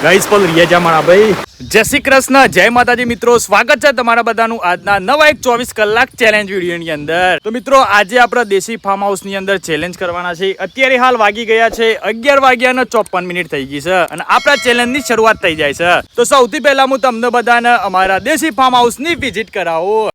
Guys પર રિયા મારા ભાઈ જય શ્રી કૃષ્ણ જય માતાજી મિત્રો સ્વાગત છે તમારા બધાનું આજના નવા એક 24 કલાક ચેલેન્જ વિડીયોની અંદર તો મિત્રો આજે આપણે દેશી ફાર્મ હાઉસ ની અંદર ચેલેન્જ કરવાના છે અત્યારે હાલ વાગી ગયા છે 11 વાગ્યાનો 54 મિનિટ થઈ ગઈ છે અને આપણા ચેલેન્જ ની શરૂઆત થઈ જાય છે તો સૌથી પહેલા હું તમને બધાને અમારા દેશી ફાર્મ હાઉસ ની વિઝિટ કરાવું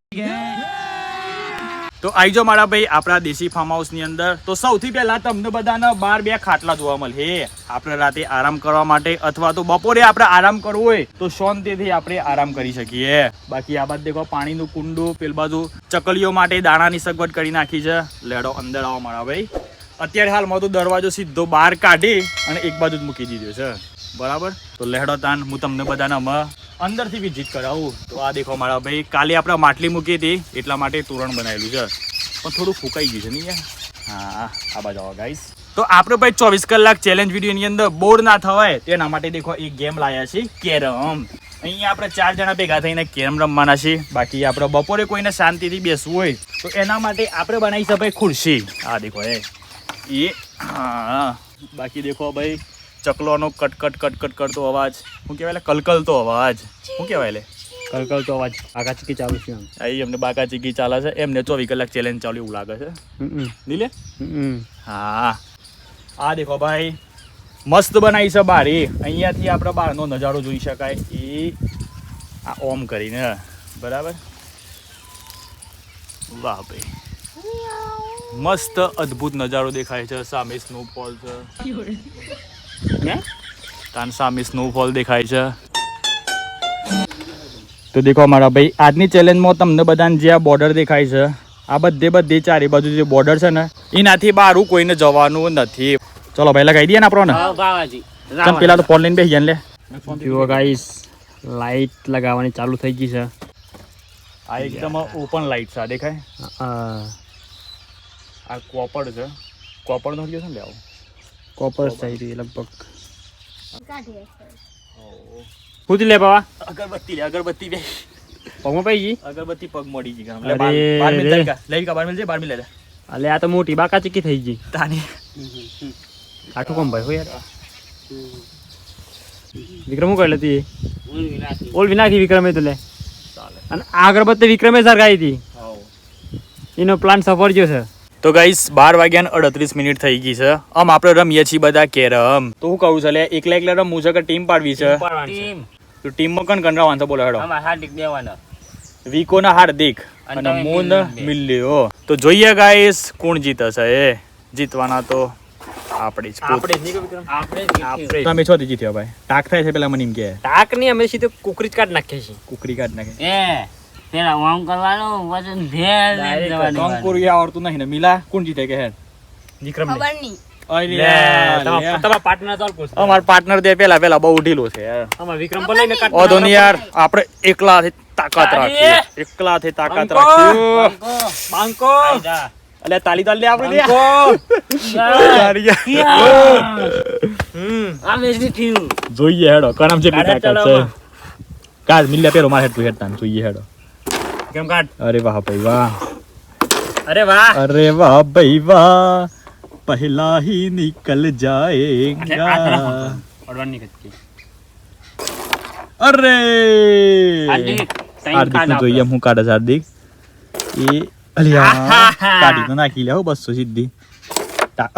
તો આઈજો મારા ભાઈ આપણા દેશી ફાર્મ હાઉસ ની અંદર તો સૌથી પહેલા તમને બધાને બાર બે ખાટલા જોવા મળે આપણે રાતે આરામ કરવા માટે અથવા તો બપોરે આપણે આરામ કરવો હોય તો શાંતિથી આપણે આરામ કરી શકીએ બાકી આ બાદ દેખો પાણીનું કુંડું પેલ બાજુ ચકલીઓ માટે દાણાની સગવડ કરી નાખી છે લેડો અંદર આવો મારા ભાઈ અત્યારે હાલમાં તો દરવાજો સીધો બહાર કાઢી અને એક બાજુ જ મૂકી દીધો છે બરાબર તો લેડો તાન હું તમને બધાને અંદરથી વિઝિટ કરાવું તો આ દેખો મારા ભાઈ કાલે આપણે માટલી મૂકી હતી એટલા માટે તોરણ બનાવેલું છે પણ થોડું ફૂંકાઈ ગયું છે નહીં યાર હા આ બાજુ આવો ગાઈસ તો આપણે ભાઈ 24 કલાક ચેલેન્જ વિડીયોની અંદર બોર ના થવાય તેના માટે દેખો એક ગેમ લાયા છે કેરમ અહીંયા આપણે 4 જણા ભેગા થઈને કેરમ રમવાના છે બાકી આપણે બપોરે કોઈને શાંતિથી બેસવું હોય તો એના માટે આપણે બનાવી છે ભાઈ ખુરશી આ દેખો એ હા બાકી દેખો ભાઈ ચકલોનો કટકટ કટકટ કરતો અવાજ શું કહેવાય કલકલતો અવાજ શું કહેવાય લે કલકલતો અવાજ બાકા ચીકી ચાલુ છે અહીં એમને બાકા ચીકી ચાલે છે એમને 24 કલાક ચેલેન્જ ચાલુ એવું લાગે છે નીલે હા આ દેખો ભાઈ મસ્ત બનાવી છે બારી અહીંયાથી આપણે બહારનો નજારો જોઈ શકાય એ આ ઓમ કરીને બરાબર વાહ ભાઈ મસ્ત અદ્ભુત નજારો દેખાય છે સામે સ્નોફોલ છે તાન સામે સ્નોફોલ દેખાય છે તો દેખો મારા ભાઈ આજની ચેલેન્જમાં તમને બધાને જે આ બોર્ડર દેખાય છે આ બધી ચારે બાજુ જે બોર્ડર છે ને એનાથી બહાર કોઈને જવાનું નથી ચલો ભાઈ લગાવી દઈએ ને આપણને પેલા તો ફોન લઈને બેસી જાય લે જુઓ ગાઈસ લાઈટ લગાવવાની ચાલુ થઈ ગઈ છે આ એકદમ ઓપન લાઈટ છે દેખાય આ કોપર છે કોપર નો છે ને આવું કોપર થઈ રહી લગભગ શું લે બાબા અગરબત્તી બે પગમાં પડી ગઈ અગરબત્તી પગ મળી ગઈ બાર મિલ લે અલે આ તો મોટી બાકા ચીકી થઈ ગઈ તાની આઠું કોમ ભાઈ હો યાર વિક્રમ હું કરી લેતી ઓલ વિનાખી વિક્રમે તો લે અને આ અગરબત્તી વિક્રમે સળગાવી હતી એનો પ્લાન સફળ ગયો છે તો ગાઈસ 12 વાગ્યાને 38 મિનિટ થઈ ગઈ છે આમ આપણે રમીએ છીએ બધા કેરમ તો હું કહું છું લે એકલા રમવું છે કે ટીમ પાડવી છે તો ટીમમાં કણ રમવાનું છે બોલો હેડો હાર્દિક દેવાના વિકો ના હાર્દિક અને મૂન મિલ્યો તો જોઈએ ગાઈસ કોણ જીતે છે એ જીતવાના તો આપણે તમે છોથી જીત્યો ભાઈ ટાક થાય છે પેલા મને એમ કે ટાક નહીં અમે સીધું કુકરી જ કાઢ નાખીએ છીએ કુકરી કાઢ નાખે પેલા ઓમ કરવાનું વજન ધેર દેવાનું કંકુરી આવડતું નહીં ને મિલા કોણ જીતે કે હેડ વિક્રમ ખબર નહીં તમારા પાર્ટનર ચાલ પૂછ અમાર પાર્ટનર દે પેલા બહુ ઢીલો છે યાર અમાર વિક્રમ પર લઈને કાઢ ઓધો ની યાર આપણે એકલાથી તાકાત રાખીએ બાંકો અલે તાલી લે આપણે આ વેસી થયું જોઈએ હેડો કણામ જેટલી તાકાત છે કાજ મિલ્યા પેરો માર હેડ તું હેડતા જોઈએ હેડો કેમ કાઢ અરે વાહ ભાઈ વાહ અરે વાહ ભાઈ વાહ પહેલા ही निकल जाएगा અડવાની કચ્ચી અરે હાર્દિક હાર્દિક જોઈએ હું કાઢે હાર્દિક એ અલિયા કાઢી તો નાખી લે 200 સીધી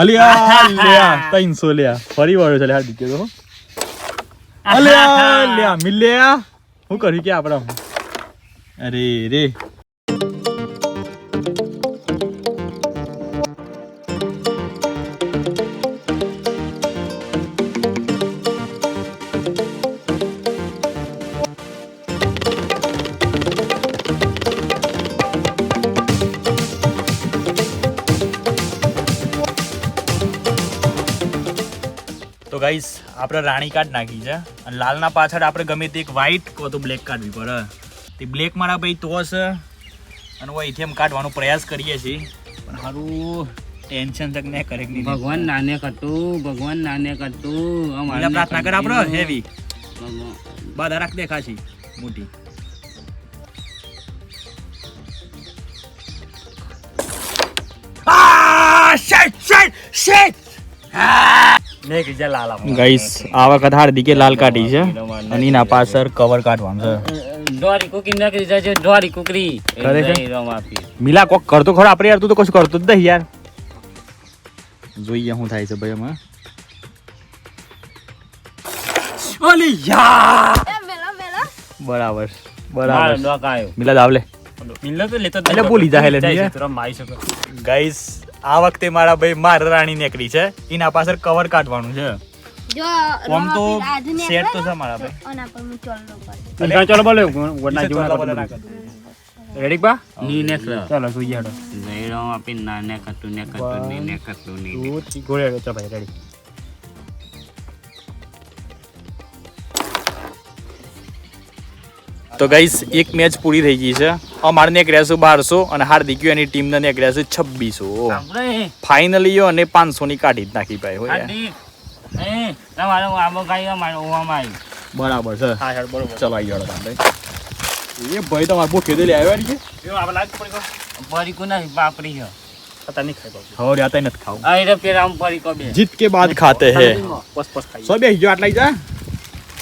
અલિયા લ્યા 300 લ્યા ફરી વાળો છે હાર્દિક તો અલિયા લ્યા મિલ્યા હું કરી કે આપણે અરે રે તો ગાઈસ આપણે રાણી કાર્ડ નાખી છે અને લાલના પાછળ આપણે ગમે તે એક વ્હાઈટ કો તો બ્લેક કાઢવી પડે તે બ્લેક મારા ભાઈ તો છે અને અહીંથી એમ કાઢવાનો પ્રયાસ કરીએ છીએ પણ સારું ટેન્શન તક ને કરે નહીં ભગવાન નાને કરતું અમારે પ્રાર્થના કર આપણે હેવી બાધા રાખ દેખાશી મોટી શેટ નીકળી જાય લાલ આપણો. ગાઈસ આ વખત હાર્દિકે લાલ કાઢી છે અને એના પાછળ કવર કાઢવાનું છે. દોરી કુકરી નકરી જાય દોરી કુકરી ખરેખર? રમ આપી મિલા કોક કરતો ખરો આપણે યાર, તું તો કશું કરતો જ નહીં યાર. જોઈએ શું થાય છે ભાઈ એમાં. ઓલી યાર બરાબર મારો બરાબર. ડોક આવ્યો મિલા દાવ લે. મિલનો તો લેતો જ એટલે ભૂલી જાય એટલે જાય નહીં. છે, તો મારી શકો. ગાઈસ આ વખતે મારા ભાઈ માર રાણી નીકળી છે, એના પાછળ કવર કાઢવાનું છે. આમ તો સેટ તો છે મારા ભાઈ. ચાલો બોલો વરના ચોલા બોલા જેવું ના કર. રેડી બા ની નેકળ ચાલો સુઈ હેડો રમ આપી ના નેકળતું નેકળતું ની નેકળતું ની 2 3 ગોળે હેડો. ચાલો ભાઈ રેડી. તો ગાઈસ એક મેચ પૂરી થઈ ગઈ છે. અમારે ને એક રહેશે 1200 અને હાર્દિક એની ટીમ ને એક રહેશે 2600. આપણે ફાઇનલી અને 500 ની કાઢી જ નાખી ભાઈ હોય. હાર્દિક એ તમારો આબો ગાયો મારો ઓવામાં આવ્યું બરાબર છે. હા હેડ બરોબર. ચલો આવી ગયો તમે ભાઈ. એ ભાઈ તમારે ભૂખે દે લે આવ્યા ને. જો આપણે લાગ પડી ગયો. પરી કો નહીં બાપરી છે પતા નહીં ખાઈ પાછું. હવે આતા નથી ખાવું. આ રે પેરામ પરી કો બે જીત કે બાદ ખાતે હે. પસ પસ ખાઈ. સો બે જો આટલા જા.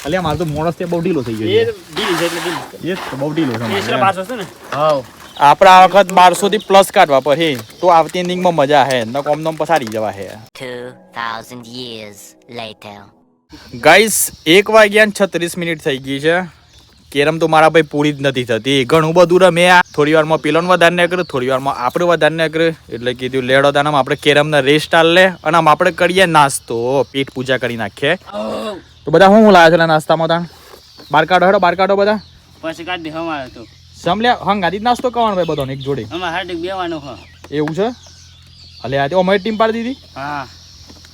અલ્યા મારો તો મોણસ તે બહુ ઢીલો થઈ એ ગયો ડીલ છે એટલે ડીલ. એ તો બહુ ઢીલો છે એ છે મારે. 500 છે ને. હાવ આપણે આ વખત 1200 થી પ્લસ કાઢવા પર હે તો આવતી ઇનિંગમાં મજા હે ન કોમ નોમ પસારી જવા હે. 2,000 years later. ગાઈસ 1:36 થઈ ગઈ છે. કેરમ તો મારા ભાઈ પૂરી જ નથી થતી. ઘણું બધું રમ્યા. થોડી વારમાં પેલોન વધારે ને કરે, થોડી વારમાં આપણે વધારે ને કરે. એટલે કીધું લેડો દાનામ આપણે કેરમને રેસ્ટ આલ લે અને આમ આપણે કરીએ નાસ્તો, પેટ પૂજા કરી નાખીએ. તો બધા હું લાવ્યા છે નાસ્તામાં તાણ? બાર કાઢો હેડો, બાર કાઢો બધા. પછી કાઢી હમારે તો સમલ્યા હંગાથી જ નાસ્તો કરવાનો ભાઈ બધાને એક જોડે. અમાર હાર્દિક બેવાનું હ એવું છે? અલે આ તો અમારી ટીમ પાડી દીધી. હા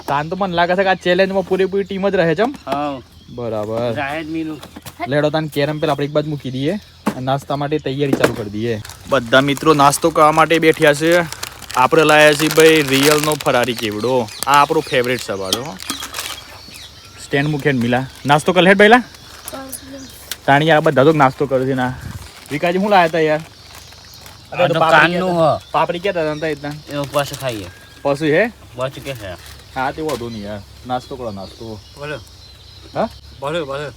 તાન તો મને લાગે છે કે આ ચેલેન્જમાં પૂરેપૂરી ટીમ જ રહે છે એમ. હાવ બરાબર. જાહેર મિલું લેડો તાન કેરમ પેલા આપણે એક બાજુ મૂકી દઈએ અને નાસ્તા માટે તૈયારી ચાલુ કરી દઈએ. બધા મિત્રો નાસ્તો કરવા માટે બેઠ્યા છે. આપણે લાયા છીએ ભાઈ રિયલનો ફરારી કેવડો. આ આપણો ફેવરેટ છે બાળો. સ્ટેન્ડ મૂકે મિલા નાસ્તો કર હેડ પહેલા. તાણી યાર બધા તો નાસ્તો કરે છે ના. વિકાજી હું લાયા હતા યાર? આ તો કાનનું હ પાપડી ક્યાં હતા ઇતના? એનો પછી ખાઈએ પશુ હે? બચ કે છે હા તે વધુ નહીં યાર. નાસ્તો કરો નાસ્તો. બોલો હા બોલો બોલો.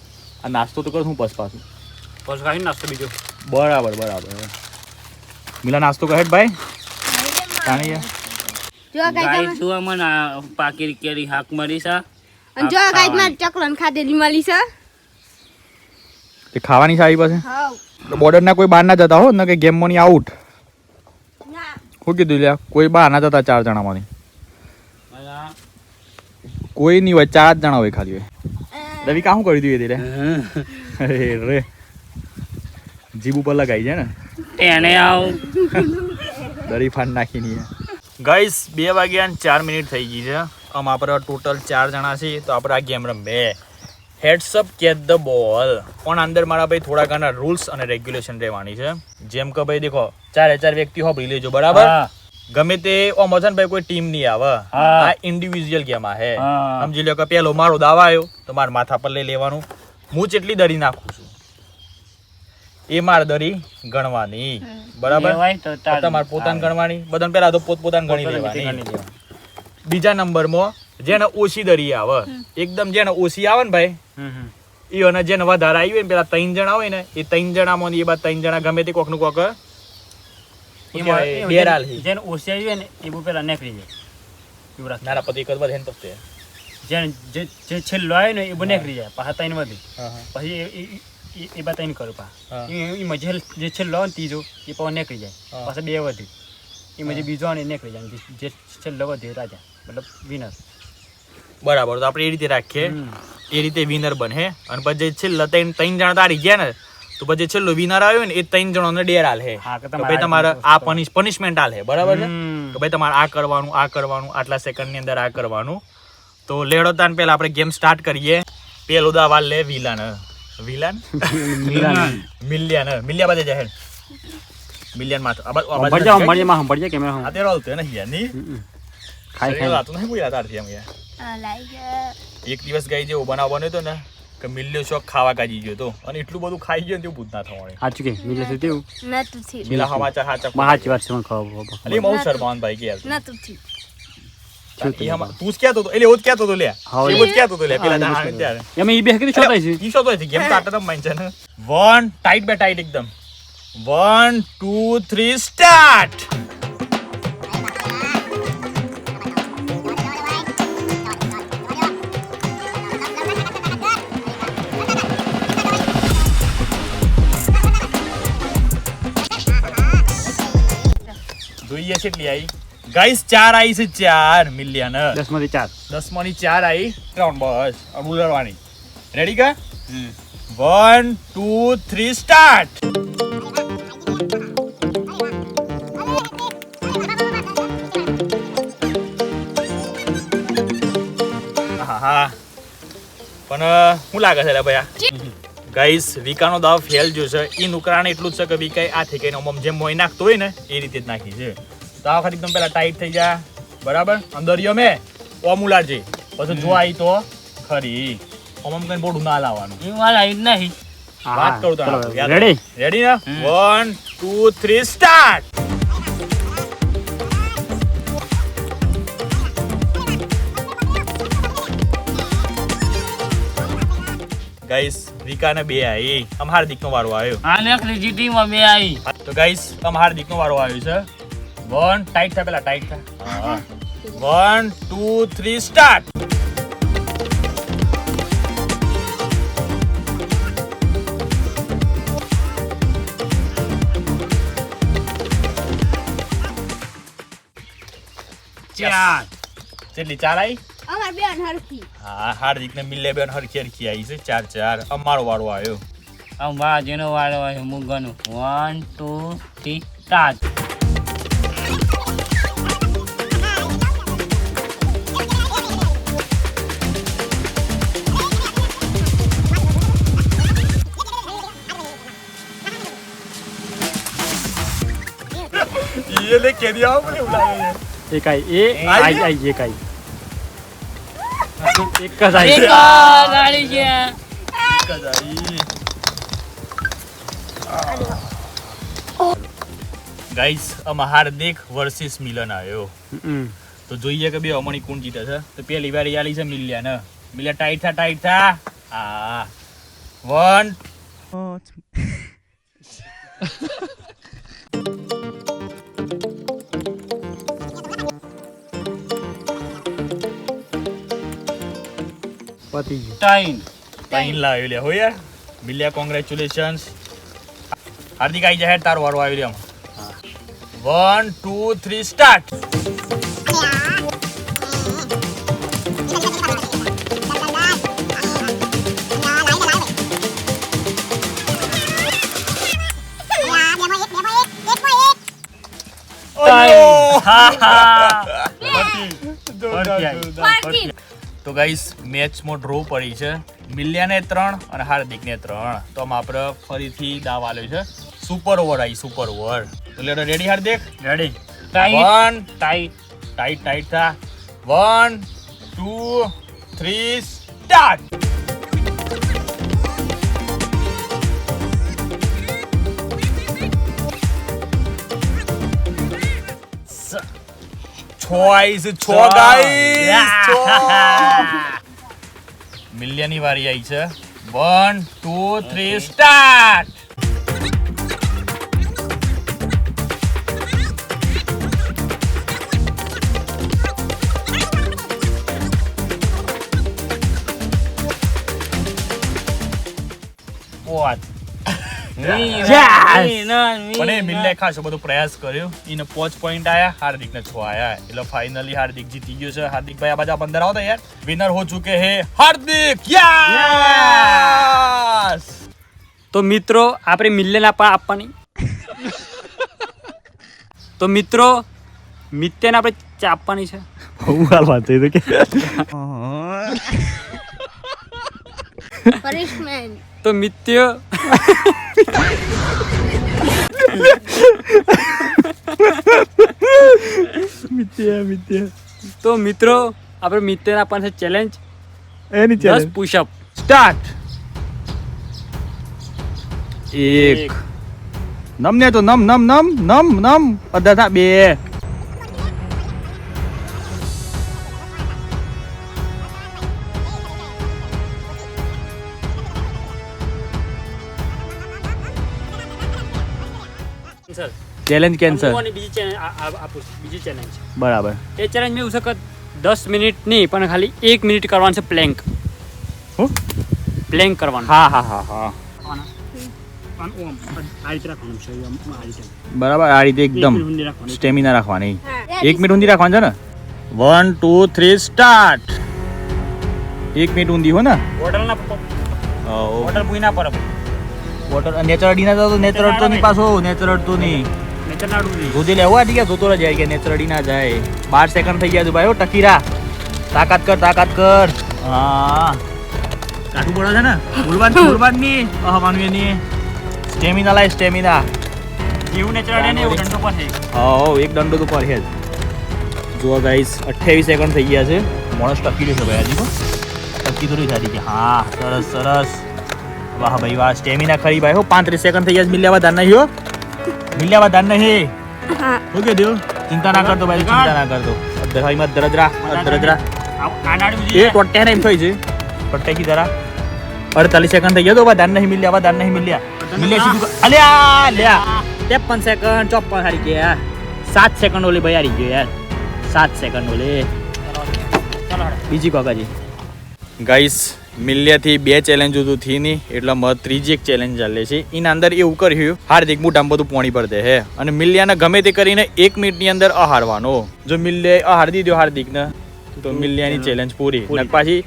આ નાસ્તો તો કરો હું પસ પાછું. બસ ખાઈ નાસ્તો બીજો. બરાબર બરાબર. મિલા નાસ્તો કહે ભાઈ. તાણી યાર ગાય સુવા મને પાકી કેરી હાક મરી છે અને જો ગાઈસ માં ચકલન ખાધેલી મળી છે. તે ખાવાની સારી પાસે હાવ તો બોર્ડર ના કોઈ બહાર ના જતા હો ને કે ગેમ માં આઉટ. ના શું કીધું લ્યા? કોઈ બહાર ના જતા 4 જણામાંથી. કોઈ નહીં હોય, 4 જ જણા હોય ખાલી હોય. રવિ કાં શું કરી દીધું એ રે રે જીબ ઉપર લગાઈ છે ને એને આવ દરી ફાન નાખીને. ગાઈસ 2:04 થઈ ગઈ છે. આમ આપણે ટોટલ 4 જણા છીએ તો આપણે આ ગેમ રમીએ. Heads up catch the ball. પણ અંદર મારા ભાઈ થોડા ઘણા રૂલ્સ અને રેગ્યુલેશન રહેવાની છે. જેમ કે ભાઈ દેખો 4 વ્યક્તિ હોબળી લેજો બરાબર. ગમે તે ઓમોશન ભાઈ કોઈ ટીમ નહીં આવે. આ ઇન્ડિવિજ્યુઅલ ગેમ આ હે. સમજી લો કે પેલો મારો દાવ આવ્યો તો મારા માથા પર લઈ લેવાનું. હું જેટલી દરી નાખું છું એ માર દરી ગણવાની બરાબર. તમારે પોતાને ગણવાની. બધાને પેલા તો પોતાને ગણી લેવાની. બીજા નંબરમાં જેને ઓછી દરી આવે એકદમ જેને ઓછી આવે ને ભાઈ ઈઓને જેને વધારે આવી હોય ને પેલા 3 જણા હોય ને એ 3 જણામાં એ બાદ 3 જણા ગમે તે કોક નું કોક ડેરાલ હી. જેને ઓછી આવી હોય ને એ બહુ પેલા નીકળી જાય. એવું રાખ. નાના પતિ કદ વધે ને તો તે. જેને જે છેલ્લો આવ્યો ને એ બહુ નીકળી જાય. પાછા ત્રણ વધી પછી એ બા ત્રણ કરું પા એમાં જે છેલ્લો આવે ને ત્રીજો એ પાછો નીકળી જાય. પાછા 2 વધી એમાં જે બીજો આવે ને એ નીકળી જાય. જે છેલ્લો વધે રાજા મતલબ વિનર. બરાબર. તો આપણે એ રીતે રાખીએ એ રીતે વિનર બને. અને પછી જે છેલ્લા 3 જણા તારી ગયા ને તો પછી છેલ્લો વિનર આવ્યો ને એ 3 જણોને ડેર આલ હે કે ભાઈ તમારે આ પનિશમેન્ટ આલ હે બરાબર છે કે ભાઈ તમારે આ કરવાનું આટલા સેકન્ડ ની અંદર આ કરવાનું. તો લેડો તાન પેલા આપણે ગેમ સ્ટાર્ટ કરીએ. પેલો દાવાલ લે વિલન મિલિયન બધે જાહેર મિલિયન માં સંભળજે કેમેરા આ તેરો આવતો નહીં યાર ની ખાઈ વાતો નહીં બોલ્યા તારથી એમ યાર. આ લાઈ એક દિવસ ગઈ જેવો બનાવવાનો હતો ને કે મિલ્યો શોખ ખાવા કાજી ગયો તો અને એટલું બધું ખાઈ ગયો ને તેવું ભૂત ના થવાનું. સાચું કે મિલે છે તેવું નતું થયું મિલા સમાચાર સાચા સાચી વાત છે. મને ખબર અલી બહુ શરમાન ભાઈ કે યાર નતું થયું શું ઈ તું જ કહેતો હતો એટલે એવું જ કહેતો હતો લે હા, એવું જ કહેતો હતો લે પેલા દાણા આવે ત્યારે એમ ઈ બે કીધું છોટાઈ છે ઈ શોધો છે ગેમ તો આટલા રમાય છે ને 1 ટાઈટ બે ટાઈટ એકદમ 1 2 3 સ્ટાર્ટ જોઈએ છે એટલી આવી ગાઈસ 4 આવી છે 4 મિલિયન 10 માંથી 4 10 માંની 4 આવી 3 બસ ઉલરવાની રેડી કા 1 2 3 સ્ટાર્ટ હા પણ શું લાગે છે ભાઈ ગાઈસ વિકાનો દાવ ફેલ જો છે ઈ નુકરાણ એટલું જ છે કે વિકાઈ આ થઈ ગઈ આમ જેમ મોઈ નાખતો હોય ને એ રીતે જ નાખી છે તો આ વખત એકદમ પેલા ટાઈટ થઈ જા બરાબર અંદર યમે ઓમુલાજી પછી જો આવી તો ખરી ઓમ કઈ બોડું ના લાવવાનું એ વાળ આવી જ નહીં વાત કરું તો રેડી રેડી ને 1 2 3 સ્ટાર્ટ ગાઈસ વિકાને બે આવી આમ હાર્દિક નો વારો આવ્યો આ નેકરી જીટીમાં બે આવી તો ગાઈસ આમ હાર્દિક નો વારો આવ્યો છે 1 ટાઈટ થાય પેલા ટાઈટ થાય 1 2 3 સ્ટાર્ટ ચાર કેટલી 4 આવી અમાર બેન હરખી હા હાર્દિક ને મિલે બેન હરખી હરખી આવી છે 4 અમારો વારો આવ્યો આમ વાહ જેનો વાળો હોય હું ગણું 1 2 3 સ્ટાર્ટ ये ले के दिया हमने उलाया એક આઈ એ આઈ આઈ એક આઈ એક જ આઈ એક ગાડી છે કદાઈ ગાઈસ આમાં હાર્દિક વર્સિસ મિલન આવ્યો તો જોઈએ કે બે અમણી કોણ જીતે છે તો પેલી વાર યાલી છે મિલિયન મિલિયન ટાઈટ થા આ 1 પતી ગયું ટાઈમ ટાઈમ લાવ્યો લે હો યાર મિલિયા કોંગ્રેચ્યુલેશન્સ હાર્દિક આવી જાય તારો વારો આવી રહ્યો 1 2 3 સ્ટાર્ટ તો ગાઈસ મેચમાં ડ્રો પડી છે મિલિયાને 3 અને હાર્દિકને 3 તો આમ આપણે ફરીથી દાવ આલ્યો છે સુપર ઓવર આવી સુપર ઓવર એટલે રેડી હાર્દિક રેડી ટાઈટ 1 ટાઈટ થા 1 2 3 સ્ટાર્ટ છો ગાઈસ મિલિયનની વારી આવી છે 1 2 3 સ્ટાર્ટ પોત પણ એ મિલ્લે ખાસો બધો પ્રયાસ કર્યો એને 5 પોઈન્ટ આયા હાર્દિક ને 6 આયા એટલે ફાઇનલી હાર્દિક જીતી ગયો છે હાર્દિક ભાઈ આ બાજુ અંદર આવો તો યાર વિનર હો ચુકે હે હાર્દિક યસ તો મિત્રો આપણે મિલિયન આપવાની તો મિત્રો મિત્યને આપણે ચા આપવાની છે હું હાલ વાત થઈ તો કે પનિશમેન્ટ તો મિત્ય તો મિત્રો આપણે મિત્યને આપવાની છે ચેલેન્જ એની 10 પુશઅપ સ્ટાર્ટ 1 નમ ને તો નમ અડધા 2 સર ચેલેન્જ કેન્સલ. હું અને બીજી ચેલેન્જ આપું છું. બીજી ચેલેન્જ બરાબર. એ ચેલેન્જ મેં એવું સખત 10 મિનિટ નહીં પણ ખાલી 1 મિનિટ કરવાનું છે પ્લેન્ક. હું? પ્લેન્ક કરવાનું. હા હા હા હા આ રીતે રાખવાનું છે આ રીતે. બરાબર. આ રીતે એકદમ 1 મિનિટ સુધી રાખવાનું. સ્ટેમિના રાખવાની. હા. 1 મિનિટ ઊંધી રાખવાનું છે ને. 1 2 3 સ્ટાર્ટ. 1 મિનિટ ઊંધી હો ને. બોટલના બોટલ ભૂઈ ના પર વોટર નેચર અડી ના તો નેચર અડતો નહીં પાછો. નેચર અડતો નહીં. નેચર ના ડૂબી. દૂધી લેવા આજી ગયા જોતો જાય કે નેચર અડી ના જાય. 12 સેકન્ડ થઈ ગયા છે ભાઈ. ટકી રા. તાકાત કર તાકાત કર. હા કાઠું પડે છે ને. ભૂલવાનું નહીં. હવાનું એની સ્ટેમિના લાય સ્ટેમિના. જેવું નેચર અડે ને એવું દંડો પર છે. હા એક દંડો તો પર છે જ. જુઓ ગાઈસ 28 સેકન્ડ થઈ ગયા છે. માણસ ટકી રહેશે ભાઈ હજી તો. ટકી તો રહી સારી કે હા સરસ સરસ. વાહ ભાઈ વાહ સ્ટેમિના ખરી ભાઈ હો. 35 સેકન્ડ થઈ ગયા. મિલ્યા વધાર નહીં હો. મિલ્યા વધાર નહીં. હા. ઓકે દેવ ચિંતા ના કરતો ભાઈ ચિંતા ના કરતો. ભાઈ મત દરદરા દરદરા. આ નાડી એ બીજી ટોટે એમ થઈ છે. ટોટે કી જરા 48 સેકન્ડ થઈ ગયા તો વધાર નહીં મિલ્યા વધાર નહીં મિલ્યા. મિલ્યા સીધું અલ્યા લ્યા 53 સેકન્ડ 54 હારી ગયા. 7 સેકન્ડ ઓલી ભાઈ હારી ગયો યાર. 7 સેકન્ડ ઓલી. બીજી કોકાજી ગાઈસ મિલ્યાથી 2 ચેલેન્જ તો થી નહીં એટલે મત ત્રીજી એક ચેલેન્જ ચાલે છે. એના અંદર એવું કર્યું હાર્દિક મોટામાં બધું પોણી પર દે હે અને મિલ્યાને ગમે તે કરીને 1 મિનિટની અંદર અહારવાનો. જો મિલ્યાએ અહાર દીધો હાર્દિકને તો મિલ્યાની ચેલેન્જ પૂરી. ને પાછી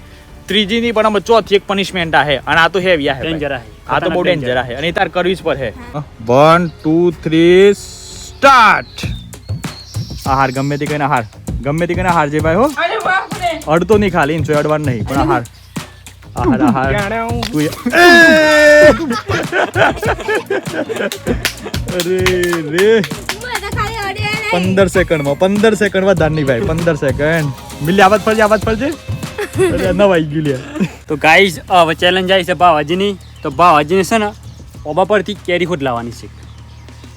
ત્રીજીની પણ અમે ચોથી એક પનિશમેન્ટ આ હે અને આ તો હેવી આ હે ડેન્જર ભાઈ. છે. આ તો બહુ ડેન્જર હે અને તાર કરવી જ પર હે. 1 2 3 સ્ટાર્ટ. આહાર ગમે તે કઈને આહાર ગમે તે કઈને આહાર જે ભાઈ હો. અડતો નહીં ખાલી ઇન્સો અડવાનું નહીં પણ આહાર આહાર આહાર તું અરે રે 15 સેકન્ડમાં 15 સેકન્ડ વધારે નહીં ભાઈ 15 સેકન્ડ. મિલી આવાજ ફરજે નવાઈ ગયું લે. તો ગાઈઝ હવે ચેલેન્જ આવી છે ભાવાજીની. તો ભાવાજીને છે ને ઓબા પરથી કેરી હોદ લાવવાની છે.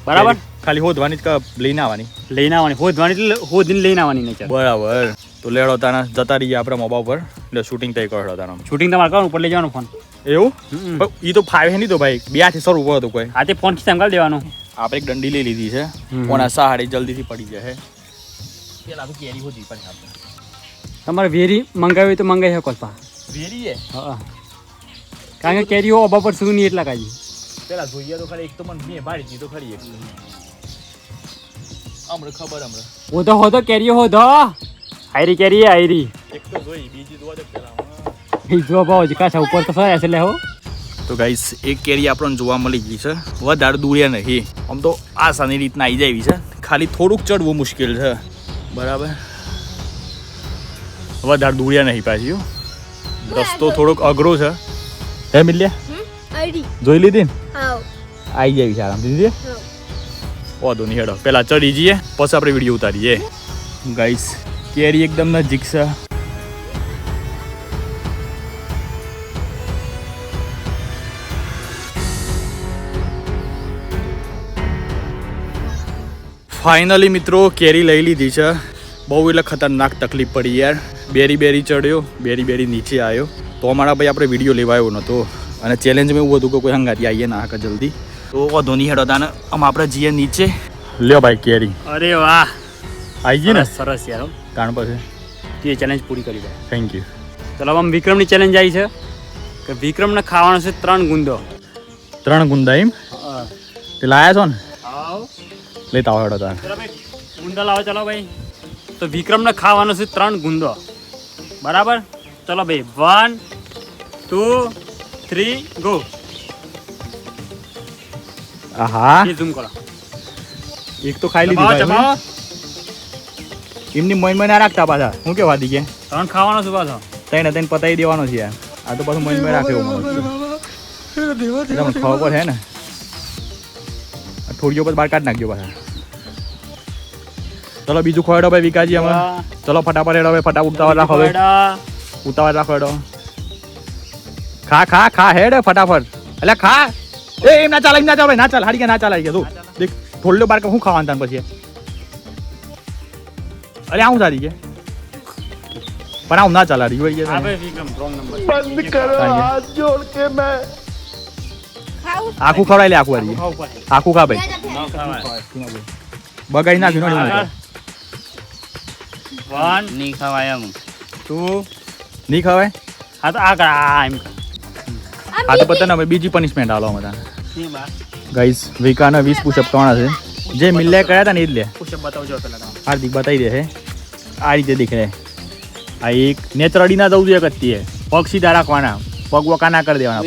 બરાબર ખાલી હોદવાની જ લઈને આવવાની. લઈને આવવાની હોદવાની એટલે હોદીને લઈને આવવાની નેચર. બરાબર. તો લેડો તાના જતા રહીએ આપણા મોબાઈલ પર એટલે શૂટિંગ તય કરો તારા. શૂટિંગ તમારે કરવાનું ઉપર લઈ જવાનો ફોન. એવું એ તો ફાવે નહીં તો ભાઈ 2 હાથે શરૂ કરો તો કોઈ. આ તે ફોન થી સંભાળ દેવાનો. આપણે એક દંડી લઈ લીધી છે. કોના સહારે જલ્દીથી પડી જાય. પેલા તો કેરી હોદી પણ આપણે તમારે વેરી મંગાવી તો મંગાવી શકો પા. વેરી હે. હા કારણ કે કેરીઓ ઓબા પર શું નહીં એટલા કાજી. પેલા જોઈએ તો ખરી એક તો મને મેં ભાડી દીધો ખરી એક. હમણાં ખબર હમણાં હોતો કેરીઓ હોતો આયરી કેરી આયરી એક તો જોઈ બીજી દોવા દે પેલા. એ જો ભાવ જ કાછા ઉપર તો સયા છે લે હો. તો ગાઈસ એક કેરી આપણને જોવા મળી ગઈ છે. વધારે દૂરિયા નહીં. આમ તો આસાની રીતના આવી જાય એવી છે. ખાલી થોડુંક ચડવું મુશ્કેલ છે. બરાબર. વધારે દૂરિયા નહીં પાછી. રસ્તો થોડોક અઘરો છે. હે મિલ્યા જોઈ લીધી ને આવી જાય છે આરામથી દીધી. વાંધો નહીં હેડો પેલા ચડી જઈએ પછી આપણે વિડીયો ઉતારીએ. ગાઈસ કેરી એકદમ નજીક છે. ફાઇનલી મિત્રો કેરી લઈ લીધી છે. બહુ એટલે ખતરનાક તકલીફ પડી યાર. બેરી ચડ્યો બેરી નીચે આવ્યો તો અમારા ભાઈ આપણે વિડીયો લેવાયો નહોતો અને ચેલેન્જમાં એવું હતું કે કોઈ હંગાતી આવીએ ના કે જલ્દી તો વાંધો નહીં હેડો તાને આમ આપણે જઈએ નીચે. લ્યો ભાઈ કેરી અરે વાહ આવી ગઈ ને. સરસ યાર તાણ પછી તે ચેલેન્જ પૂરી કરી ભાઈ. Thank you. ચલો આમ વિક્રમની ચેલેન્જ આવી છે કે વિક્રમને ખાવાનો છે 3 ગુંદો. 3 ગુંદા એમ તે લાયા છો ને આવ લેતા આવો હેડો તાર. ચલો ભાઈ ગુંદા લાવો ચલો ભાઈ. તો વિક્રમને ખાવાનો છે 3 ગુંદો. બરાબર ચલો ભાઈ 1 2 3 ગો. આહા એ ઝૂમ કરો. એક તો ખાઈ લીધી ભાઈ. એમની મોઈન ના રાખતા પાછા હું કેવા દી કે 3 ખાવાનો છે પાછો. તઈને પતાવી દેવાનો છે યાર. આ તો પાછું મોઈન રાખે એવું મને ખબર છે ને. થોડીઓ પર બહાર કાઢ નાખજો પાછા. ચલો બીજું ખોયડો ભાઈ વિકાજી અમે. ચલો ફટાફટ હેડો ભાઈ ફટાફટ ઉતાવળ રાખો ભાઈ. ઉતાવળ રાખો હેડો. ખા હેડ ફટાફટ. એટલે ખા એ એમ ના ચાલે ના ચાલે ના ચાલ હાડી ના ચાલે તું દેખ થોડો બાર હું ખાવાનું તાન પછી. અરે આવું સારી કે પણ આવું ના ચાલે હાડી હોય હા ભાઈ વિક્રમ રોંગ નંબર. ખા ખાવું આખું ખવડાવી લે આખું હારી ખાવું પડે. આખું ખા ભાઈ ન ખવાય બગાડી નાખ્યું ને આગળ. 1 નહીં ખવાય એમ 2 નહીં ખવાય હા તો આગળ આ એમ આ તો પતા ને બીજી પનિશમેન્ટ આલો અમે શી ગાઈસ વિકાના 20 પુશઅપ કરવાના છે જે મિલ્લે કર્યા હતા ને એ જ લે પુષપ બતાવજો પેલા તમે. હાર્દિક બતાવી દે છે આ રીતે દેખાય આ એક નેત્ર અડી ના દઉં જોઈએ કત્તી પગ સીધા રાખવાના પગ વકા ના કરી દેવાના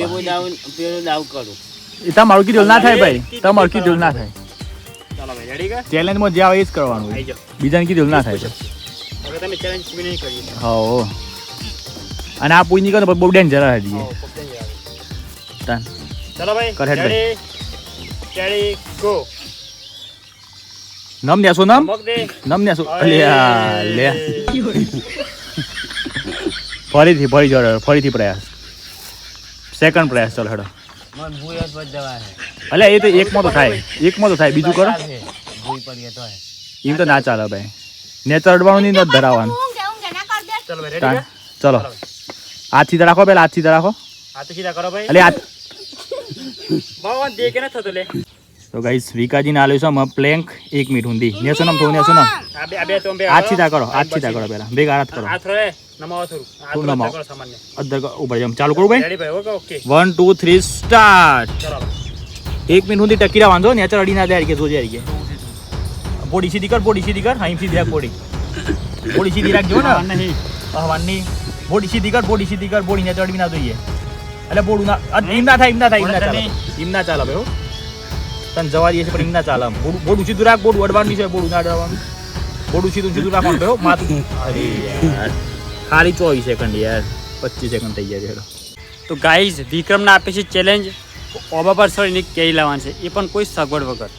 પેલું દાવ કરું એ તમારું કીધું ના થાય ભાઈ તમારું કીધું ના થાય ચાલો ભાઈ રેડી કે ચેલેન્જમાં જે આવે એ જ કરવાનું આવી હોય. જાઓ. બીજાને કીધું ના થાય હવે તમે ચેલેન્જ બી નહીં કરી હા અને આ પૂઈ નીકળે ને બહુ ડેન્જર હજી તાન. ચાલો ભાઈ કર હેડ ભાઈ. રેડી ગો નમ નેસો નમ મગ દે નમ નેસો અલ્યા લે ફરીથી પ્રયાસ સેકન્ડ પ્રયાસ ચાલ હેડો મન ભૂય જ બદવા હે અલ્યા એ તો એકમાં તો થાય બીજું કરો ભૂય પડીએ તો હે એમ તો ના ચાલે ભાઈ નેચર અડવાનું નહીં નથી ધરાવવાનું ઊંઘે ના કર દે ચાલો ભાઈ તાન. રેડી ચલો હાથ સીધા રાખો પેલા હાથ સીધા રાખો હાથ સીધા કરો ભાઈ અલે હાથ ભગવાન દે કે ન થતો લે તો ગાઈસ વિકાજીને આલ્યું છે અમે પ્લેન્ક 1 મિનિટ ઊંધી નેસો નમ થોડું નેસો નમ આ બે તો બે હાથ સીધા કરો પેલા ભેગા હાથ કરો હાથ રે નમાવો થોડું હાથ થોડું નમાવો. કરો સામાન્ય અધર ઉપર જમ ચાલુ કરું ભાઈ રેડી ભાઈ ઓકે ઓકે 1 2 3 સ્ટાર્ટ ચાલો 1 મિનિટ સુધી ટકી રહેવાનું છો નેચર અડી ના દે કે જોજે કે બોડી સીધી કર હા સીધી રાખ બોડી સીધી રાખજો ને નહીં હવાની બોડી સીધી કર બોડી નેચર અડવી ના જોઈએ એટલે બોડું ના એમ ના થાય એમ ના ચાલે ભાઈ હો. તને જવા દઈએ છે પણ એમ ના ચાલે આમ. બોડું સીધું રાખ બોડું અડવાનું છે બોડું ના અડવાનું બોડું સીધું રાખવાનું ભાઈ હો. માથું અરે યાર ખાલી 24 સેકન્ડ યાર 25 સેકન્ડ થઈ ગયા છે હેડો. તો ગાઈઝ વિક્રમને આપે છે ચેલેન્જ ઓબા પર સળીને કેરી લાવવાનું છે એ પણ કોઈ સગવડ વગર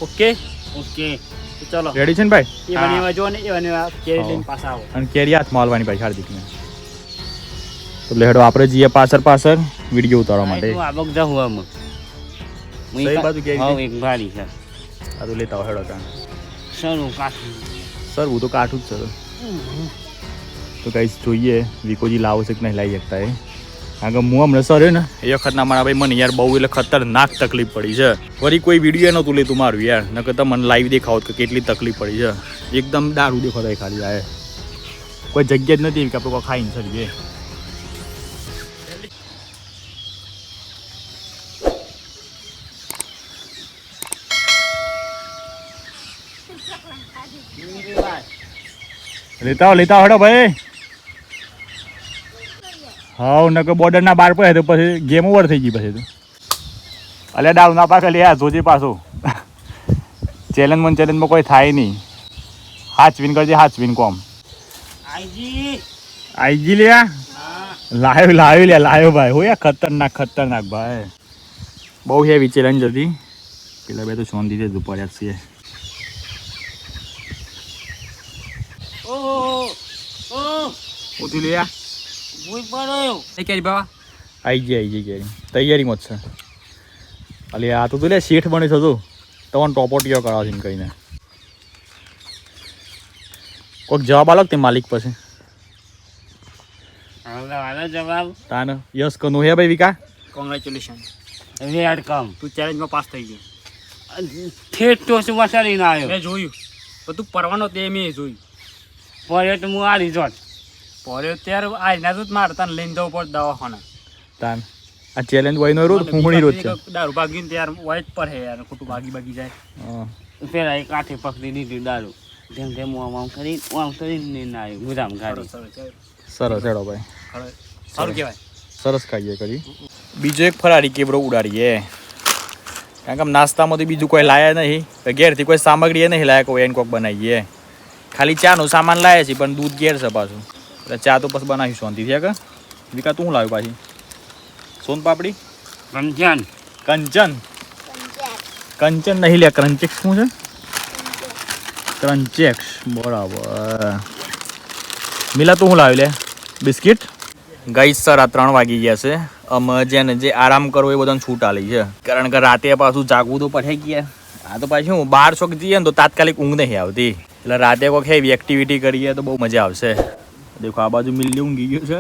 ઓકે ઓકે તો ચલો રેડી છે ને ભાઈ એ બની જો ને એ બની કેરી લઈને પાછા આવો અને કેરી હાથમાં હાલવાની ભાઈ હાર્દિકને તો એટલે હેડો આપણે જઈએ પાછળ વિડીયો ઉતારવા માટે તું આબક જા હુઆ મુ સહી બાજુ કેરી હા છે? એક ભારી છે આ તો લેતા આવો હેડો ત્યાં સરું કાઠું સર હું તો કાઠું જ છે તો કઈ જોઈએ વિકોજી લાવો છે કે નહીં લાવી શકતા એ કારણ કે હું હમણાં સર ને એ વખતના મારા ભાઈ મને યાર બહુ એટલે ખતરનાક તકલીફ પડી છે વળી કોઈ વિડીયો નહોતું લેતું મારું યાર નકર તો મને લાઈવ દેખાવત કે કેટલી તકલીફ પડી છે એકદમ દારૂ દેખાતો ખાલી આ કોઈ જગ્યા જ નથી કે આપણે કોઈ ખાઈને સરીએ લેતા આવો હેડો ભાઈ હા નકર બોર્ડર ના બાર પડે તો પછી ગેમ ઓવર થઈ ગઈ પછી તો અલ્યા ડાવ ના પાકે લે આ જોજે પાછો ચેલેન્જમાં કોઈ થાય નહીં હાથ વિન કરજે હાથ વિન કોમ આઈજી લે લાયો ભાઈ હો યાર ખતરનાક ભાઈ બહુ હેવી ચેલેન્જ હતી પેલા બે તો શાંતિથી જ પડ્યા છીએ ઉઠી લે ભૂય પડ્યો એ કેરી બાવા આઈ ગઈ તૈયારીમાં જ છે અલે આ તો તું લે શેઠ બની થતું તમને ટોપોટીઓ કરાવ છે કહીને કોઈક જવાબ આલો કે તે માલિક પછી હાલો જવાબ તાને યસ કનું હે ભાઈ વિકા કોંગ્રેચ્યુલેશન રેડ કમ તું ચેલેન્જમાં પાસ થઈ ગયો ઠેઠ તો શું વસાડીને આવ્યો મેં જોયું પણ તું પરવાનો તે મેં જોયું પડ્યો તો હું આ રિઝોર્ટ પોરે ત્યારે આ એના જ મારે તને લઈને જવું પડે દવાખાના તાન આ ચેલેન્જ વયનો રોજ ફૂંગણી રોજ છે દારૂ ભાગીને ત્યારે વાઈટ પર હે યાર ખોટું ભાગી જાય હા. પેલા એક કાંઠે પકડી દીધું દારૂ જેમ તેમ આમ કરીને આવ્યું ગુદામ ગાડી સરસ હેડો ભાઈ સારું કહેવાય સરસ ખાઈએ કરી બીજો એક ફરારી કેબરો ઉડાડીએ કારણ કે આમ નાસ્તામાંથી બીજું કોઈ લાયા નહીં તો ઘેરથી કોઈ સામગ્રી એ નહીં લાયા કોઈ એને કોક બનાવીએ ખાલી ચાનો સામાન લાયા છે પણ દૂધ ઘેર છે પાછું એટલે ચા તો પછી બનાવીશું શાંતિથી કે વિકા તું લાવ્યું પાછી સોન પાપડી રમજાન કંચન નહીં લે ક્રંચેક્સ શું છે ક્રંચેક્સ બરાબર મિલા તું શું લાવ્યું લે બિસ્કિટ ગઈ સર આ 3 વાગી ગયા છે અમે જેને જે આરામ કરવો એ બધાને છૂટ આલી છે કારણ કે રાતે પાછું જાગવું તો પડે ગયા આ તો પાછું હું 12 ચોક જઈએ ને તો તાત્કાલિક ઊંઘ નહીં આવતી એટલે રાતે કોઈક હેવી એક્ટિવિટી કરીએ તો બહુ મજા આવશે દેખો આ બાજુ મિલ્લી ઊંઘી ગયું છે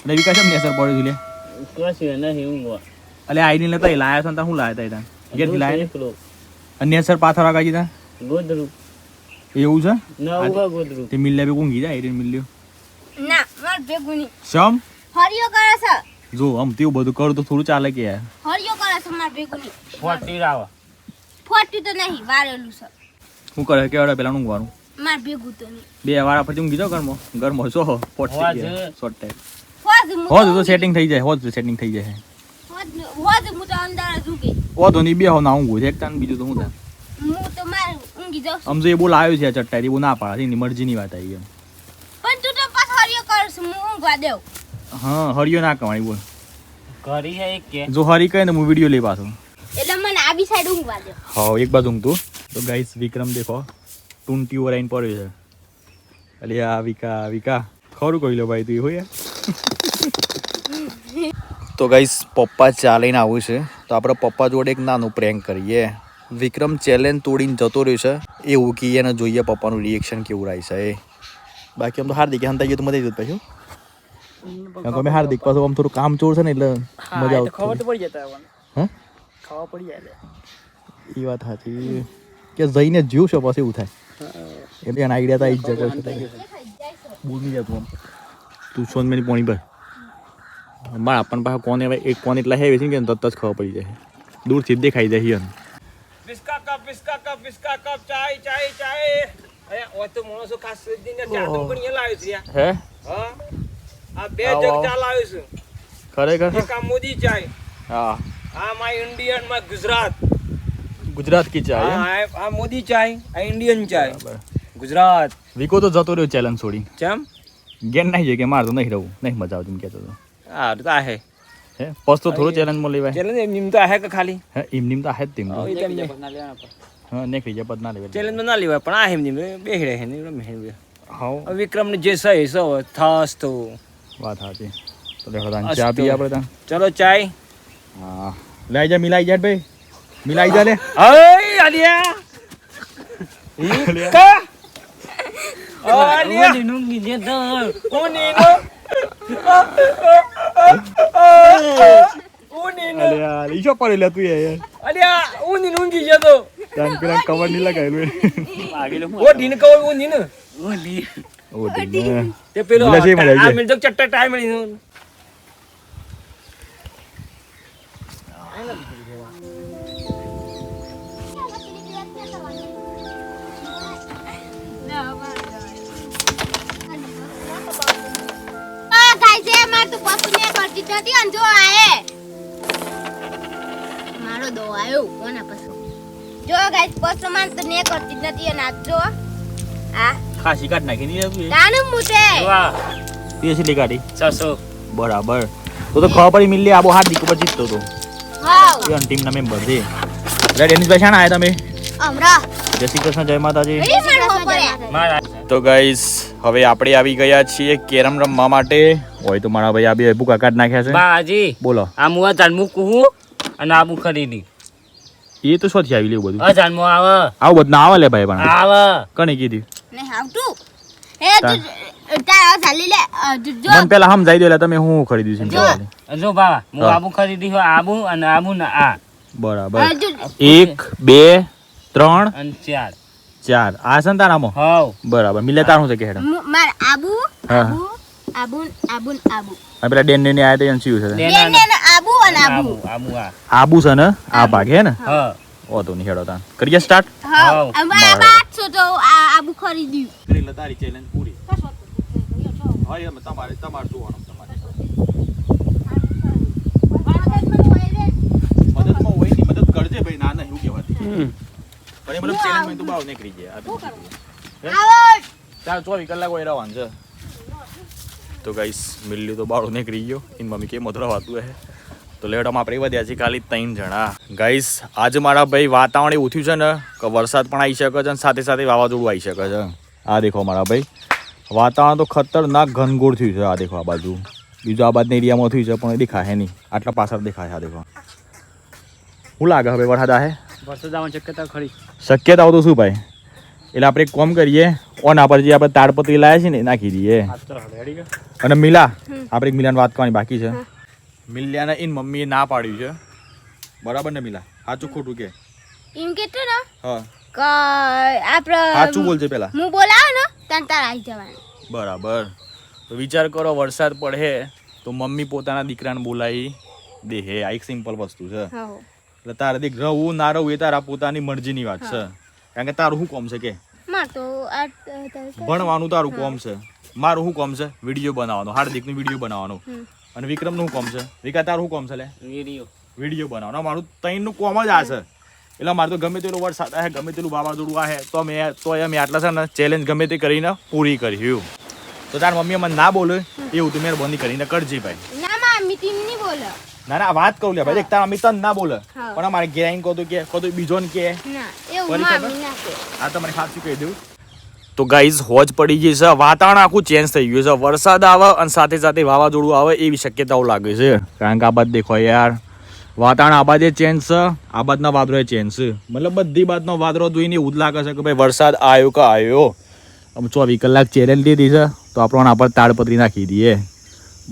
અને વિકાસ એમ નેસર પડ્યું લે કશું નહીં ઊંઘવા અલે આઈ લેતા એ લાયા હતા હું લાયા હતા ઘેર લાયા પેલો અન્ય સર પાથરા કાજી તા ગોદરું એવું છે નવું ગોદરું તે મિલ્યા બી ઊંઘી જાય આઈ મિલ્યો ના માર ભેગું નહીં સમ હરિયો કરે છે જો આમ તેવું બધું કરું તો થોડું ચાલે કે યાર હરિયો કરે છે માર ભેગું નહીં ફોટી રાવા ફોટી તો નહીં વારેલું છે શું કરે કેવડા પેલા ઊંઘવાનું માર ભેગું તો નહીં બે વાળા પછી ઊંઘી જાવ ઘરમાં છો હોજ. શોર્ટ ટાઈમ હોજ હોજ તો સેટિંગ થઈ જાય હોજ તો સેટિંગ થઈ જાય હોજ હું તો અંદર જ ઊંઘી હોજ તો નહીં બે હો ના ઊંઘું છે એક તાન બીજું તો હું થાય હું તો માર ઊંઘી જાઉં છું. આમ તો એ બહુ લાવ્યો છે આ ચટ્ટાઈ બહુ ના પાડે એની મરજીની વાત આવી એમ પણ તું તો પાછો હરિયો કરે છે હું ઊંઘવા દેવ હા હરિયો ના કમાણી બોલ કરી હે એક કે જો હરી કહે ને હું વિડીયો લઈ પાછો એટલે મને આબી સાઈડ ઊંઘવા દેવ હા એક બાજુ ઊંઘતું તો ગાઈસ વિક્રમ દેખો ટૂંટી ઓર આઈને પડ્યો છે અલે આ વિકા ખરું કહી લો ભાઈ તું એ હોય તો ગાઈસ પપ્પા ચાલીને આવું છે તો આપણે પપ્પા જોડે એક નાનું પ્રેન્ક કરીએ વિક્રમ ચેલેન્જ તોડીને જતો રહ્યો છે એવું કહીએ ને જોઈએ પપ્પાનું રિએક્શન કેવું રહે છે એ બાકી આમ તો હાર્દિક હંતા ગયું તો મજા આવી પાછું કારણ કે અમે હાર્દિક પાછું આમ થોડું કામ ચોર છે ને એટલે મજા આવતી ખબર તો પડી જતા હા ખાવા પડી જાય એ વાત સાચી કે જઈને જીવ છે પછી એવું થાય એટલે એના આઈડિયા તો આવી જ જાય બોલી જતું આમ તું સોન મેની પોણી પર મારા આપણને પાસે કોને એક કોણ એટલા હેવી છે ને તરત જ ખબર પડી જાય દૂરથી જ દેખાઈ જાય હિયન બિસ્કા કપ ચાય અરે ઓ તો મોણસો ખાસ દીને ચાદમ પણ એ લાવ્યો છે યાર હે હા આ બે આવો, જગ આવો. ચા લાવ્યો છું ખરેખર એક આ મોદી ચાય હા આ માય ઇન્ડિયન માં ગુજરાત ગુજરાત કી ચાય એમ? આ મોદી ચાય આ ઇન્ડિયન ચાય બરાબર. ગુજરાત વિકો તો જતો રહ્યો ચેલેન્જ છોડીને ચમ ગેન નહીં છે કે મારે તો નહીં રહું નહીં મજા આવતી એમ કહેતો હતો આ તો આ હે હે પસ તો થોડો ચેલેન્જમાં લેવાય ચેલેન્જ એમ તો આ હે કે ખાલી હે એમની તો આ જ તેમ તો એ તમને હા નેકરી જાય પદ ના લેવાય ચેલેન્જ માં ના લેવાય પણ આ એમ બેહડે હે ને રમે હાવ વિક્રમ ને જે સહી સો થાસ તો વાત સાચી તો દેખો તાન ચા પીએ આપણે તાન ચલો ચાય હા લઈ જા મિલાઈ જા ભાઈ મિલાઈ જા લે અય આલિયા કા આલિયા ઊંઘી જતો ઉની નો ઉની નો અલે યાર ઈશો પડે લે તું યાર આલિયા ઉની નો ઊંઘી જતો તાન પેલા કવર નહીં લગાવેલું ઓ ઢીન કહો ઉની ને ઓ દી તે પેલો બોલે છે મજા આવી આ જાય. મિલ તો ચટ્ટા ટાઈમ મળી માર તો પપ્પુ ને કરતી નથી અને જો આયે મારો દો આયો કોના પસો જો ગાઈસ પસો માન તો ને કરતી નથી અને આ જો આ ખાસી કાઢ નાખી નહીં તું તાનું મુતે વાહ એ છે કાઢી 600 બરાબર તો ખબર પડી મિલી આબો હાથ દીકો પર જીતતો તો હાવ એ ટીમના મેમ્બર છે રેડ એની ભાઈ શાણા આયા તમે અમરા જય શ્રી કૃષ્ણ જય માતાજી એ મારો પડ્યા મારા તો ગાઈસ હવે આપણે આવી ગયા છીએ કેરમ રમવા માટે હોય તો મારા ભાઈ આ બે ભૂકા કાઢ નાખ્યા છે બાજી બોલો આ મુવા જાનમું કુહું અને આબુ ખરીદી એ તો શોથી આવી લેવું બધું આ જાનમું આવે આવું બધું ના આવે લે ભાઈ પણ આવે કણી કીધું ને હાવ તું એ તું તારા ચાલી લે જો મને પેલા સમજાઈ દો એટલે તમે હું ખરીદ્યું છે એમ કહેવાય. જો બાવા હું હા. આબુ ખરીદી હોય આબુ અને આબુ ને આ બરાબર જો 1 2 3 અને ચાર 4 આ છે ને તારામાં હાવ બરાબર મિલે તારું છે કે હેડ માર આબુ હા. આબુ આબુ આબુ આ પેલા ડેન ને આયા તો એને શું છે ડેન. ને ને આબુ અને આબુ આબુ આ આબુ છે ને આ ભાગ હે ને હા ઓ તો નહીં હેડો તાન કરીએ સ્ટાર્ટ હા હાવ. અમારા બાત છો તો આ આબુ ખરીદ્યું કરી લે તારી ચેલેન્જ પૂરી હા એમ તમારે જોવાનું મદદમાં હોય ની મદદ કરજે ભાઈ ના ના એવું કહેવાતી પણ એ મતલબ ચેલેન્જ માં તું બાવ નીકળી જાય આ તો ચાલ 24 કલાક હોય રહેવાનું છે તો ગાઈસ મિલ્લી તો બાળો નીકળી ગયો એની મમ્મી કે મધુરા વાતું હે તો લેવડામાં આપણે વધ્યા છીએ ખાલી 3 જણા ગાઈસ આજે મારા ભાઈ વાતાવરણ એવું થયું છે ને કે વરસાદ પણ આવી શકે છે અને સાથે સાથે વાવાઝોડું આવી શકે છે આ દેખો મારા ભાઈ વાતાવરણ તો ખતરનાક ઘનઘોર થયું છે આ દેખો આ બાજુ બીજું આ બાજુના એરિયામાં થયું છે પણ એ દેખાય નહીં આટલા પાછળ દેખાય આ દેખો શું લાગે હવે વરસાદ આહે વરસાદ આવવાની શક્યતા ખરી શક્યતાઓ તો શું ભાઈ એટલે આપણે એક કોમ કરીએ ઓના પર જે આપણે તાડપત્રી લાયા છે ને એ નાખી દઈએ અને મિલા આપણે એક મિલાની વાત કરવાની બાકી છે મિલ્યાને એની મમ્મીએ ના પાડ્યું છે બરાબર ને મિલા? સાચું ખોટું કે? એમ કેતો ને હા કે આપણે સાચું બોલજે પેલા. હું બોલાવો ને તાર તાર આવી જવાનું. બરાબર. તો વિચાર કરો, વરસાદ પડે તો મમ્મી પોતાના દીકરાને બોલાવી દે. હે આ એક સિમ્પલ વસ્તુ છે. હા એટલે તારે દીક રહું ના રહું એ તારા પોતાની મરજીની વાત છે. કારણ કે તારું શું કોમ છે કે? માર તો આ ભણવાનું તારું કોમ છે. મારું શું કોમ છે? વિડીયો બનાવવાનો. હાર્દિકનું વિડીયો બનાવવાનો. અને વિક્રમનું શું કોમ છે? વિકા તારું શું કોમ છે? લે વિડીયો બનાવવાનો. મારું ત્રણનું કોમ જ આ છે. એટલે મારે તો ગમે તેલો વરસાદ આવે, ગમે તેલું વાવાઝોડું આવે તો મેં આટલા છે ને ચેલેન્જ ગમે તે કરીને પૂરી કર્યું. તો તાર મમ્મી મને ના બોલે એવું તું મહેરબાની કરીને કરજે ભાઈ. ના મમ્મી તીમ નહીં બોલે. ના ના વાત કહું લે ભાઈ, તારા મમ્મી તને ના બોલે હા. પણ અમારે ઘેર આવીને કહો તો બીજો ને કે ના એવું ફરી ખબર? મમ્મી ના કે. આ તમારે સાચું કહી દઉં. તો ગાઈઝ હોજ પડી ગઈ છે, વાતાવરણ આખું ચેન્જ થઈ ગયું છે. વરસાદ આવે અને સાથે સાથે વાવાઝોડું આવે એવી શક્યતાઓ લાગે છે. કારણ કે આ બાદ દેખો યાર, વાતાવરણ આ બાજે ચેન્જ છે, આ બાજના વાદળો ચેન્જ છે. મતલબ બધી બાજનો વાદળો જોઈને એવું જ લાગે છે કે ભાઈ વરસાદ આવ્યો કે આવ્યો. આમ 24 કલાક ચેલેન્જ લીધી છે તો આપણે આના પર તાડપત્રી નાખી દઈએ.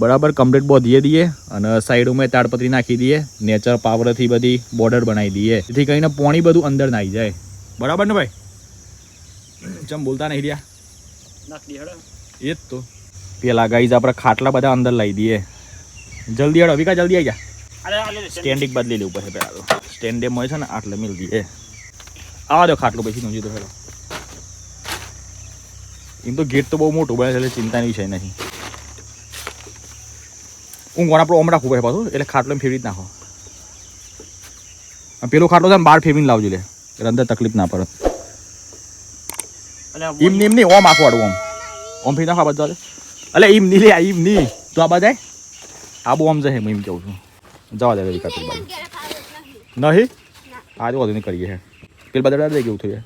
બરાબર કમ્પ્લીટ બોધીએ દઈએ અને સાઈડમાં તાડપત્રી નાખી દઈએ. નેચર પાવરથી બધી બોર્ડર બનાવી દઈએ, જેથી કરીને પાણી બધું અંદર ના આવી જાય. બરાબર ને ભાઈ? ચમ બોલતા નહીં રહ્યા? એ જ તો. પેલા ગાઈઝ આપણે ખાટલા બધા અંદર લઈ દઈએ. જલ્દી હેડો વિકા, જલ્દી આવી જા. સ્ટેન્ડિંગ બદલી લેવું પડે પેલા તો. સ્ટેન્ડે મળે છે ને આટલે મિલ દઈએ. આવા દો ખાટલો પછી નોંધી દો. હેડો. એમ તો ગેટ તો બહુ મોટું બને છે એટલે ચિંતાની વિષય નહીં. ઊંઘવાનું આપણું ઓમ રાખવું પડે પાછું, એટલે ખાટલો ફેરવી જ નાખો. પેલો ખાટલો છે ને બહાર ફેરવીને લાવજો લે, એટલે અંદર તકલીફ ના પડે. એમ નહીં ઓમ આખવાડું ઓમ ફેરી નાખો આ બાજુ. એટલે એમ નહીં લે, એમ નહીં તો આ બાજુ આબુ ઓમ જશે. હું એમ કહું છું જવા દે વિકાસ બાજુ નહીં. આજે વધુ નહીં કરીએ. પેલ બધા દઈ કેવું થયું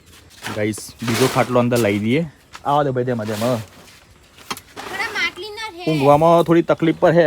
ગાઈસ. બીજો ખાટલો અંદર લઈ દઈએ. આવા દે ભાઈ તેમાં થોડા માટલી ના છે. ઊંઘવામાં થોડી તકલીફ પર છે